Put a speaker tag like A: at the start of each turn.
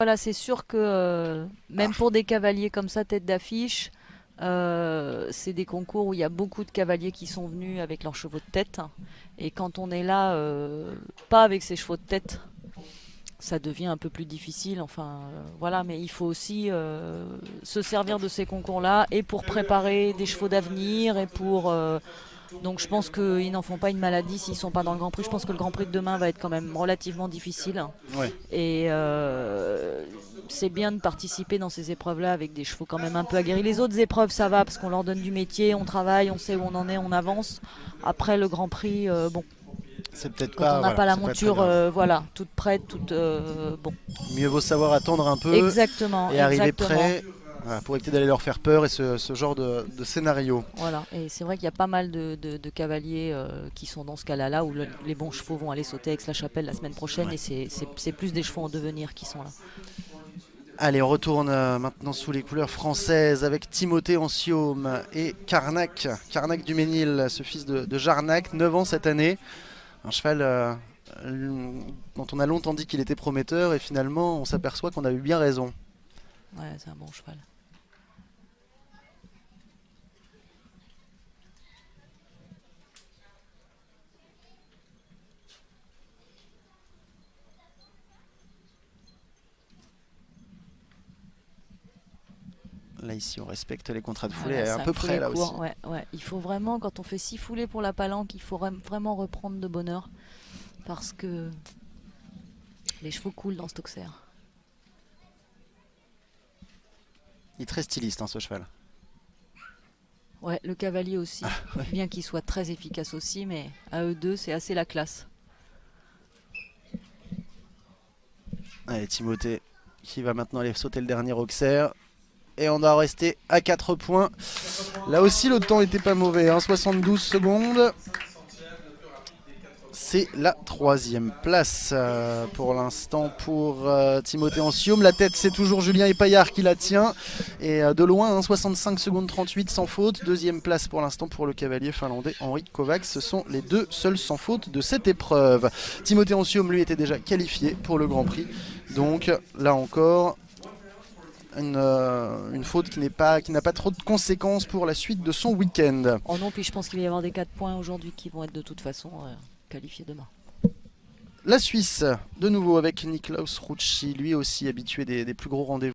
A: Voilà, c'est sûr que même pour des cavaliers comme ça, tête d'affiche, c'est des concours où il y a beaucoup de cavaliers qui sont venus avec leurs chevaux de tête. Et quand on est là, pas avec ses chevaux de tête, ça devient un peu plus difficile. Enfin, voilà, mais il faut aussi se servir de ces concours-là et pour préparer des chevaux d'avenir et pour. Donc je pense qu'ils n'en font pas une maladie s'ils sont pas dans le Grand Prix. Je pense que le Grand Prix de demain va être quand même relativement difficile.
B: Ouais.
A: Et c'est bien de participer dans ces épreuves-là avec des chevaux quand même un peu aguerris. Les autres épreuves, ça va parce qu'on leur donne du métier, on travaille, on sait où on en est, on avance. Après le Grand Prix, bon,
B: C'est peut-être
A: quand on
B: pas,
A: n'a
B: voilà,
A: pas la
B: c'est pas très
A: monture,
B: grave.
A: voilà, toute prête, toute bon.
B: Mieux vaut savoir attendre un peu
A: Exactement,
B: et arriver
A: exactement.
B: prêt, voilà, pour éviter d'aller leur faire peur et ce genre de scénario.
A: Voilà. Et c'est vrai qu'il y a pas mal de cavaliers qui sont dans ce cas-là, où les bons chevaux vont aller sauter avec la chapelle la semaine prochaine,
B: Ouais.
A: et c'est plus des chevaux en devenir qui sont là.
B: Allez, on retourne maintenant sous les couleurs françaises avec Timothée Anciaume et Carnac. Carnac du Ménil, ce fils de Jarnac, 9 ans cette année. Un cheval dont on a longtemps dit qu'il était prometteur et finalement on s'aperçoit qu'on a eu bien raison.
A: Ouais, c'est un bon cheval.
B: Là ici on respecte les contrats de foulée,
A: Voilà,
B: elle est un
A: 5
B: peu près
A: foulées
B: là aussi.
A: courts. Ouais, ouais. Il faut vraiment, quand on fait 6 foulées pour la palanque, il faut vraiment reprendre de bonne heure. Parce que les chevaux coulent dans cet auxerre.
B: Il est très styliste, hein, ce cheval.
A: Ouais, le cavalier aussi.
B: Ouais.
A: Bien qu'il soit très efficace aussi, mais à eux deux, c'est assez la classe.
B: Allez, Timothée qui va maintenant aller sauter le dernier Auxerre. Et on doit rester à 4 points. Là aussi le temps n'était pas mauvais, hein, 72 secondes. C'est la troisième place pour l'instant pour Timothée Anciaume. La tête, c'est toujours Julien Epaillard qui la tient. Et de loin, hein, 65 secondes 38 sans faute. Deuxième place pour l'instant pour le cavalier finlandais Henri Kovacs. Ce sont les deux seuls sans faute de cette épreuve. Timothée Anciaume, lui, était déjà qualifié pour le Grand Prix. Donc là encore, une faute qui n'a pas trop de conséquences pour la suite de son week-end.
A: Oh non, puis je pense qu'il va y avoir des 4 points aujourd'hui qui vont être de toute façon qualifiés demain.
B: La Suisse, de nouveau avec Niklaus Rucci, lui aussi habitué des plus gros rendez-vous.